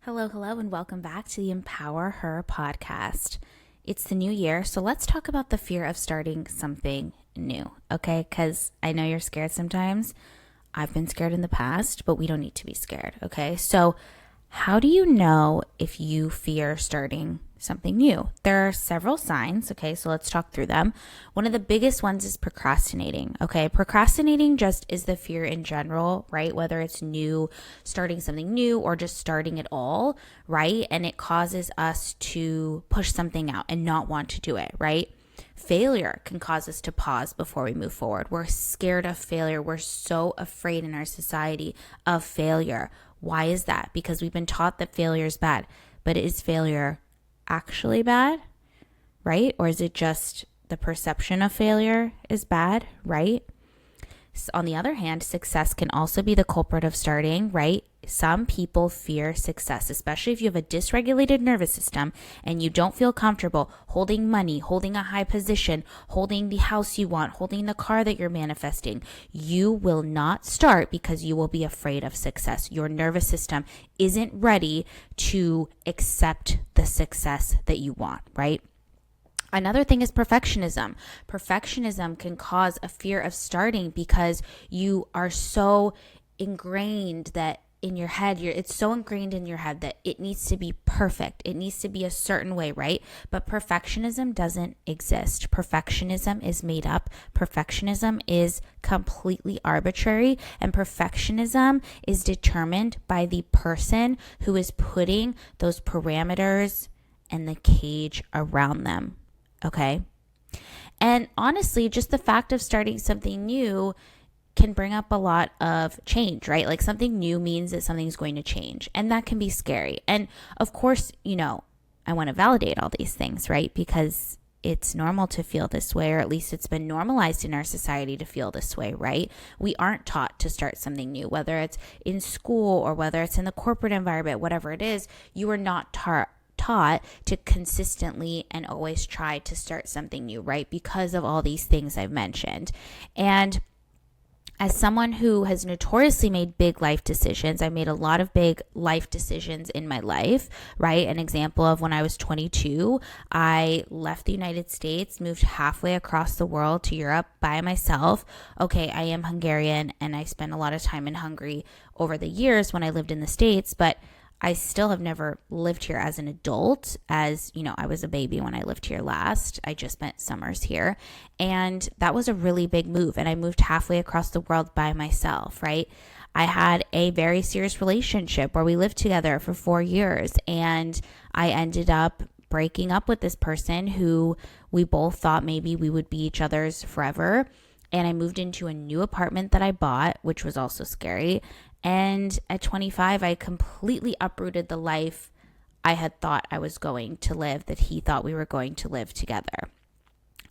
Hello, and welcome back to the Empower Her podcast. It's the new year, so let's talk about the fear of starting something new, okay? Because I know you're scared sometimes. I've been scared in the past, but we don't need to be scared, okay? So, how do you know if you fear starting something new? There are several signs, okay? So let's talk through them. One of the biggest ones is procrastinating, okay? Procrastinating just is the fear in general, right? Whether it's new, starting something new, or just starting it all, right? And it causes us to push something out and not want to do it, right? Failure can cause us to pause before we move forward. We're scared of failure. We're so afraid in our society of failure. Why is that? Because we've been taught that failure is bad. But is failure actually bad, right? Or is it just the perception of failure is bad, right? On the other hand, success can also be the culprit of starting, right? Some people fear success, especially if you have a dysregulated nervous system and you don't feel comfortable holding money, holding a high position, holding the house you want, holding the car that you're manifesting. You will not start because you will be afraid of success. Your nervous system isn't ready to accept the success that you want, right? Another thing is perfectionism. Perfectionism can cause a fear of starting because you are so ingrained that in your head, it's so ingrained in your head that it needs to be perfect. It needs to be a certain way, right? But perfectionism doesn't exist. Perfectionism is made up. Perfectionism is completely arbitrary, and perfectionism is determined by the person who is putting those parameters and the cage around them. Okay. And honestly, just the fact of starting something new can bring up a lot of change, right? Like something new means that something's going to change, and that can be scary. And of course, I want to validate all these things, right? Because it's normal to feel this way, or at least it's been normalized in our society to feel this way, right? We aren't taught to start something new, whether it's in school or whether it's in the corporate environment, whatever it is, you are not taught to consistently and always try to start something new, right? Because of all these things I've mentioned. And as someone who has notoriously made big life decisions, I made a lot of big life decisions in my life, right? An example of when I was 22, I left the United States, moved halfway across the world to Europe by myself. Okay, I am Hungarian and I spent a lot of time in Hungary over the years when I lived in the States, but I still have never lived here as an adult. As you know, I was a baby when I lived here last. I just spent summers here. And that was a really big move. And I moved halfway across the world by myself, right? I had a very serious relationship where we lived together for 4 years. And I ended up breaking up with this person who we both thought maybe we would be each other's forever. And I moved into a new apartment that I bought, which was also scary. And at 25, I completely uprooted the life I had thought I was going to live, that he thought we were going to live together.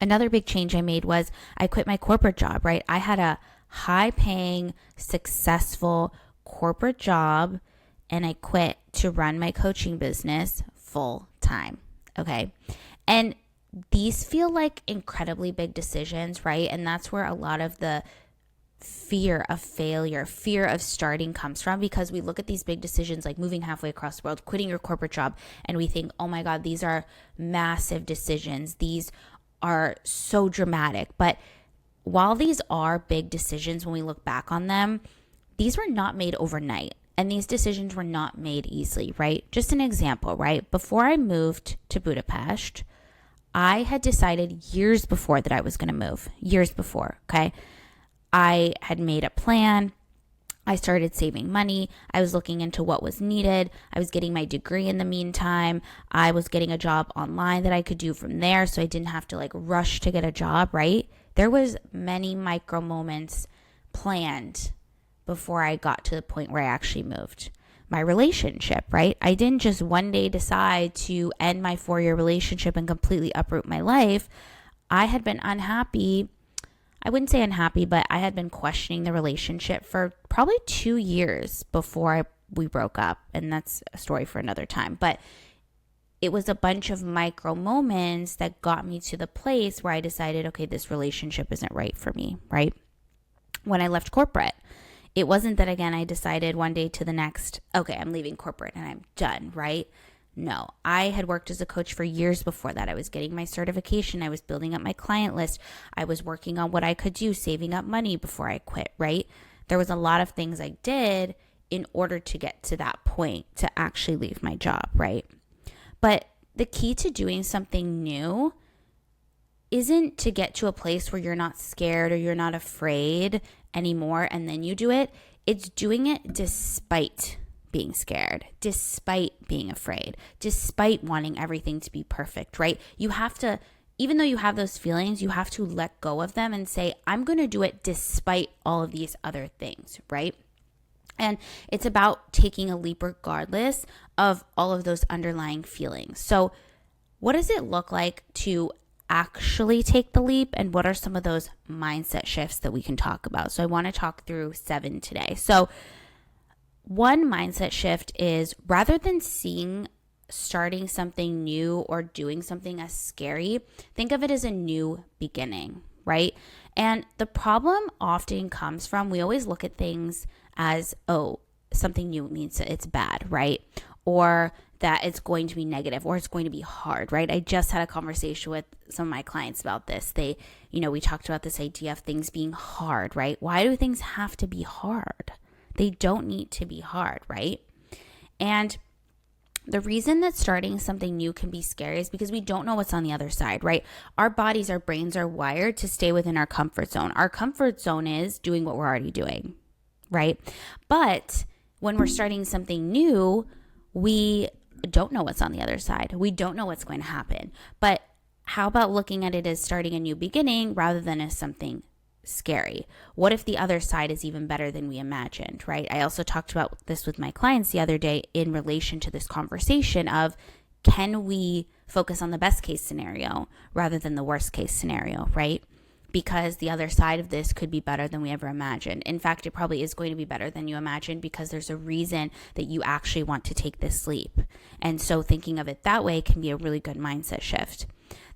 Another big change I made was I quit my corporate job, right? I had a high paying, successful corporate job, and I quit to run my coaching business full time. Okay. And these feel like incredibly big decisions, right? And that's where a lot of the fear of failure, fear of starting comes from, because we look at these big decisions like moving halfway across the world, quitting your corporate job, and we think, oh my God, these are massive decisions. These are so dramatic. But while these are big decisions, when we look back on them, these were not made overnight. And these decisions were not made easily, right? Just an example, right? Before I moved to Budapest, I had decided years before that I was going to move, years before, okay? I had made a plan. I started saving money. I was looking into what was needed. I was getting my degree in the meantime. I was getting a job online that I could do from there, so I didn't have to rush to get a job, right? There was many micro moments planned before I got to the point where I actually moved. My relationship, right? I didn't just one day decide to end my 4-year relationship and completely uproot my life. I had been unhappy. I wouldn't say unhappy, but I had been questioning the relationship for probably 2 years before we broke up. And that's a story for another time. But it was a bunch of micro moments that got me to the place where I decided, okay, this relationship isn't right for me, right? When I left corporate, It wasn't that, again, I decided one day to the next, okay, I'm leaving corporate and I'm done, right? No, I had worked as a coach for years before that. I was getting my certification. I was building up my client list. I was working on what I could do, saving up money before I quit, right? There was a lot of things I did in order to get to that point to actually leave my job, right? But the key to doing something new isn't to get to a place where you're not scared or you're not afraid anymore and then you do it. It's doing it despite being scared, despite being afraid, despite wanting everything to be perfect, right? You have to, even though you have those feelings, you have to let go of them and say, I'm going to do it despite all of these other things, right? And it's about taking a leap regardless of all of those underlying feelings. So what does it look like to actually take the leap, and what are some of those mindset shifts that we can talk about? So I want to talk through 7 today. So one mindset shift is, rather than seeing starting something new or doing something as scary, think of it as a new beginning, right? And the problem often comes from, we always look at things as, oh, something new means that it's bad, right? Or that it's going to be negative, or it's going to be hard, right? I just had a conversation with some of my clients about this. We talked about this idea of things being hard, right? Why do things have to be hard? They don't need to be hard, right? And the reason that starting something new can be scary is because we don't know what's on the other side, right? Our bodies, our brains are wired to stay within our comfort zone. Our comfort zone is doing what we're already doing, right? But when we're starting something new, we don't know what's on the other side. We don't know what's going to happen. But how about looking at it as starting a new beginning rather than as something scary? What if the other side is even better than we imagined, right? I also talked about this with my clients the other day in relation to this conversation of, can we focus on the best case scenario rather than the worst case scenario, right? Because the other side of this could be better than we ever imagined. In fact, it probably is going to be better than you imagined, because there's a reason that you actually want to take this leap. And so thinking of it that way can be a really good mindset shift.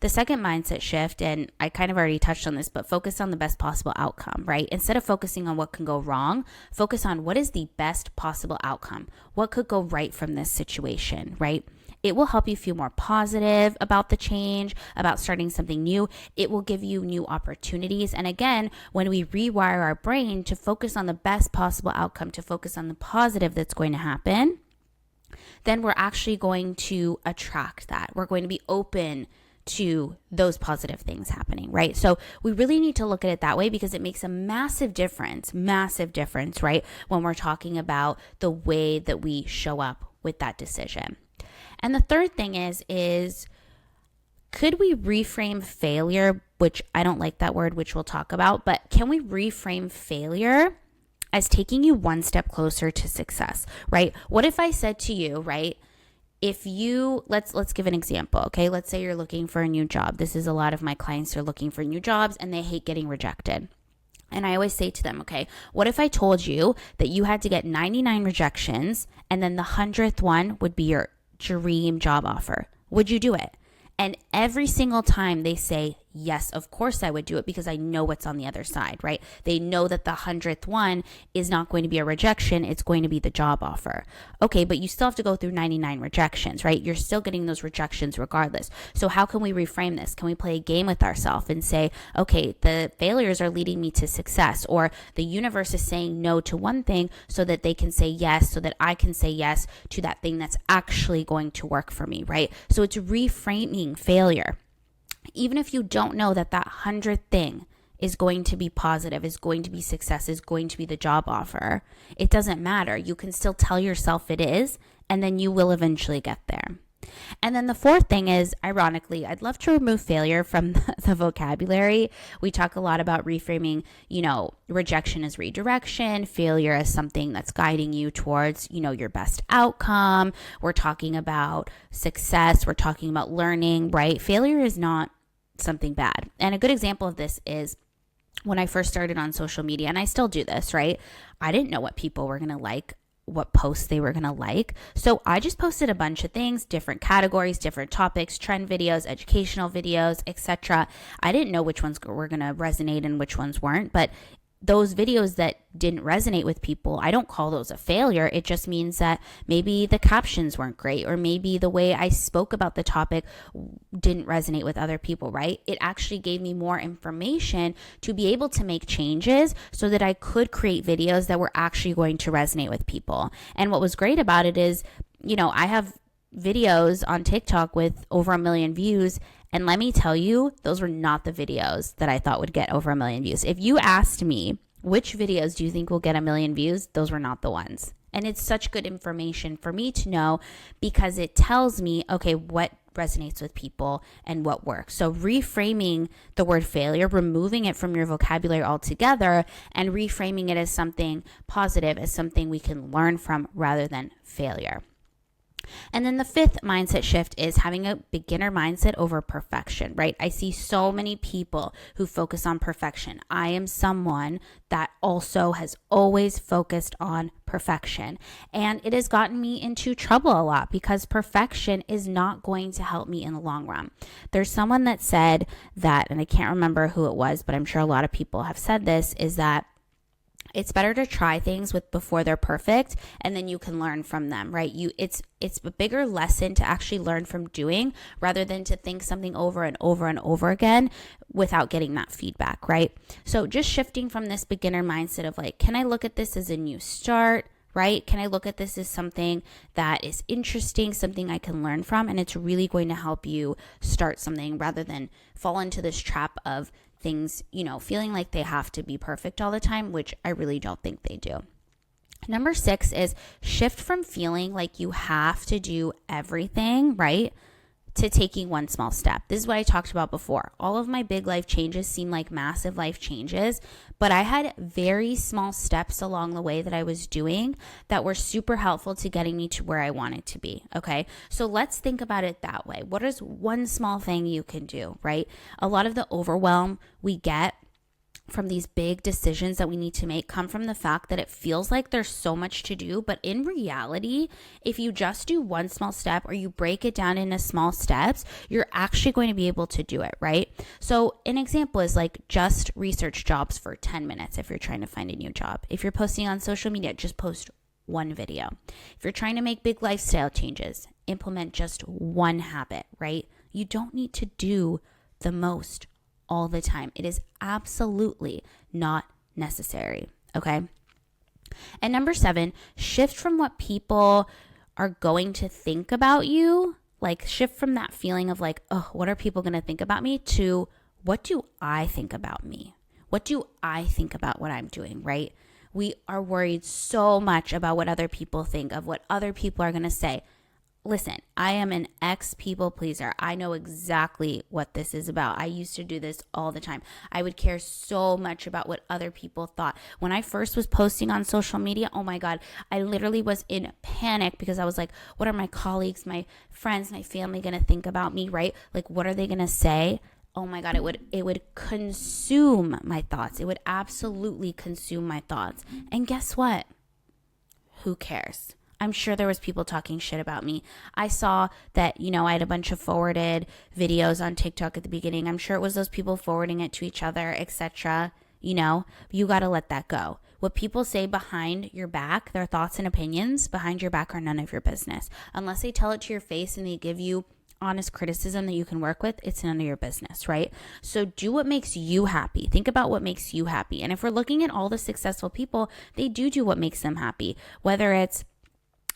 The second mindset shift, and I kind of already touched on this, but focus on the best possible outcome, right? Instead of focusing on what can go wrong, focus on what is the best possible outcome. What could go right from this situation, right? It will help you feel more positive about the change, about starting something new. It will give you new opportunities. And again, when we rewire our brain to focus on the best possible outcome, to focus on the positive that's going to happen, then we're actually going to attract that. We're going to be open to those positive things happening, right? So we really need to look at it that way, because it makes a massive difference, right? When we're talking about the way that we show up with that decision. And the third thing is could we reframe failure, which I don't like that word, which we'll talk about, but can we reframe failure as taking you one step closer to success, right? What if I said to you, right, if you, let's give an example, okay? Let's say you're looking for a new job. This is a lot of my clients are looking for new jobs and they hate getting rejected. And I always say to them, okay, what if I told you that you had to get 99 rejections and then the 100th one would be your dream job offer? Would you do it? And every single time they say, yes, of course I would do it, because I know what's on the other side, right? They know that the 100th one is not going to be a rejection. It's going to be the job offer. Okay, but you still have to go through 99 rejections, right? You're still getting those rejections regardless. So how can we reframe this? Can we play a game with ourselves and say, okay, the failures are leading me to success, or the universe is saying no to one thing so that they can say yes, so that I can say yes to that thing that's actually going to work for me, right? So it's reframing failure. Even if you don't know that 100th thing is going to be positive, is going to be success, is going to be the job offer, it doesn't matter. You can still tell yourself it is, and then you will eventually get there. And then the fourth thing is, ironically, I'd love to remove failure from the vocabulary. We talk a lot about reframing, rejection as redirection, failure as something that's guiding you towards, your best outcome. We're talking about success. We're talking about learning, right? Failure is not something bad. And a good example of this is when I first started on social media, and I still do this, right? I didn't know what people were going to like, what posts they were going to like. So I just posted a bunch of things, different categories, different topics, trend videos, educational videos, etc. I didn't know which ones were going to resonate and which ones weren't, but those videos that didn't resonate with people, I don't call those a failure. It just means that maybe the captions weren't great, or maybe the way I spoke about the topic didn't resonate with other people, right? It actually gave me more information to be able to make changes so that I could create videos that were actually going to resonate with people. And what was great about it is, I have videos on TikTok with over 1 million views. And let me tell you, those were not the videos that I thought would get over 1 million views. If you asked me, which videos do you think will get 1 million views? Those were not the ones. And it's such good information for me to know, because it tells me, okay, what resonates with people and what works. So reframing the word failure, removing it from your vocabulary altogether, and reframing it as something positive, as something we can learn from rather than failure. And then the fifth mindset shift is having a beginner mindset over perfection, right? I see so many people who focus on perfection. I am someone that also has always focused on perfection. And it has gotten me into trouble a lot, because perfection is not going to help me in the long run. There's someone that said that, and I can't remember who it was, but I'm sure a lot of people have said this, is that it's better to try things before they're perfect, and then you can learn from them, right? It's a bigger lesson to actually learn from doing, rather than to think something over and over and over again without getting that feedback, right? So just shifting from this beginner mindset of like, can I look at this as a new start, right? Can I look at this as something that is interesting, something I can learn from, and it's really going to help you start something, rather than fall into this trap of things, feeling like they have to be perfect all the time, which I really don't think they do. Number 6 is shift from feeling like you have to do everything, right, to taking one small step. This is what I talked about before. All of my big life changes seem like massive life changes, but I had very small steps along the way that I was doing that were super helpful to getting me to where I wanted to be, okay? So let's think about it that way. What is one small thing you can do, right? A lot of the overwhelm we get from these big decisions that we need to make come from the fact that it feels like there's so much to do. But in reality, if you just do one small step, or you break it down into small steps, you're actually going to be able to do it, right? So an example is like, just research jobs for 10 minutes if you're trying to find a new job. If you're posting on social media, just post one video. If you're trying to make big lifestyle changes, implement just one habit, right? You don't need to do the most all the time. It is absolutely not necessary, okay? And number 7, shift from what people are going to think about you, like shift from that feeling of like, oh, what are people going to think about me, to what do I think about me? What do I think about what I'm doing, right? We are worried so much about what other people think, of what other people are going to say. Listen, I am an ex-people pleaser. I know exactly what this is about. I used to do this all the time. I would care so much about what other people thought. When I first was posting on social media, oh my God, I literally was in panic, because I was like, what are my colleagues, my friends, my family going to think about me, right? Like, what are they going to say? Oh my God, it would consume my thoughts. It would absolutely consume my thoughts. And guess what? Who cares? I'm sure there was people talking shit about me. I saw that, I had a bunch of forwarded videos on TikTok at the beginning. I'm sure it was those people forwarding it to each other, etc. You got to let that go. What people say behind your back, their thoughts and opinions behind your back, are none of your business. Unless they tell it to your face and they give you honest criticism that you can work with, it's none of your business, right? So do what makes you happy. Think about what makes you happy. And if we're looking at all the successful people, they do what makes them happy, whether it's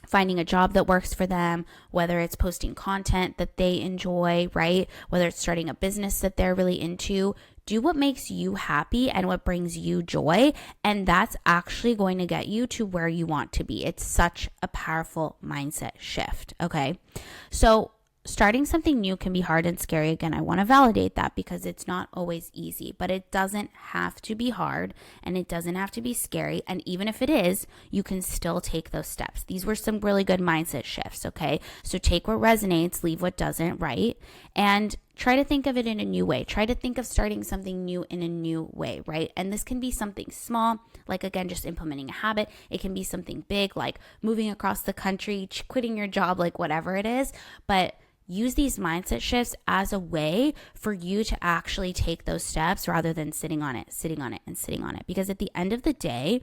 finding a job that works for them, whether it's posting content that they enjoy, right? Whether it's starting a business that they're really into. Do what makes you happy and what brings you joy, and that's actually going to get you to where you want to be. It's such a powerful mindset shift, okay? So starting something new can be hard and scary. Again, I want to validate that, because it's not always easy, but it doesn't have to be hard, and it doesn't have to be scary. And even if it is, you can still take those steps. These were some really good mindset shifts, okay? So take what resonates, leave what doesn't, right? And try to think of it in a new way. Try to think of starting something new in a new way, right? And this can be something small, like, again, just implementing a habit. It can be something big, like moving across the country, quitting your job, like whatever it is. But use these mindset shifts as a way for you to actually take those steps rather than sitting on it, and sitting on it. Because at the end of the day,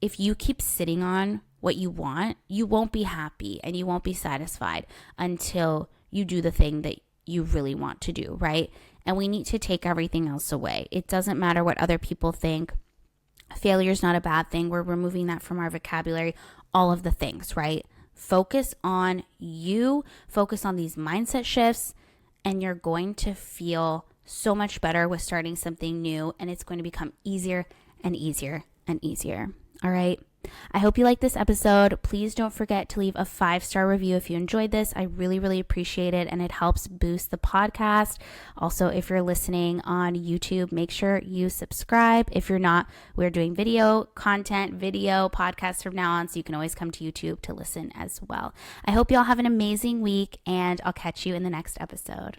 if you keep sitting on what you want, you won't be happy and you won't be satisfied until you do the thing that you really want to do, right? And we need to take everything else away. It doesn't matter what other people think. Failure is not a bad thing. We're removing that from our vocabulary, all of the things, right? Focus on you, focus on these mindset shifts, and you're going to feel so much better with starting something new, and it's going to become easier and easier and easier. All right. I hope you liked this episode. Please don't forget to leave a 5-star review if you enjoyed this. I really, really appreciate it, and it helps boost the podcast. Also, if you're listening on YouTube, make sure you subscribe. If you're not, we're doing video content, video podcasts from now on, so you can always come to YouTube to listen as well. I hope y'all have an amazing week, and I'll catch you in the next episode.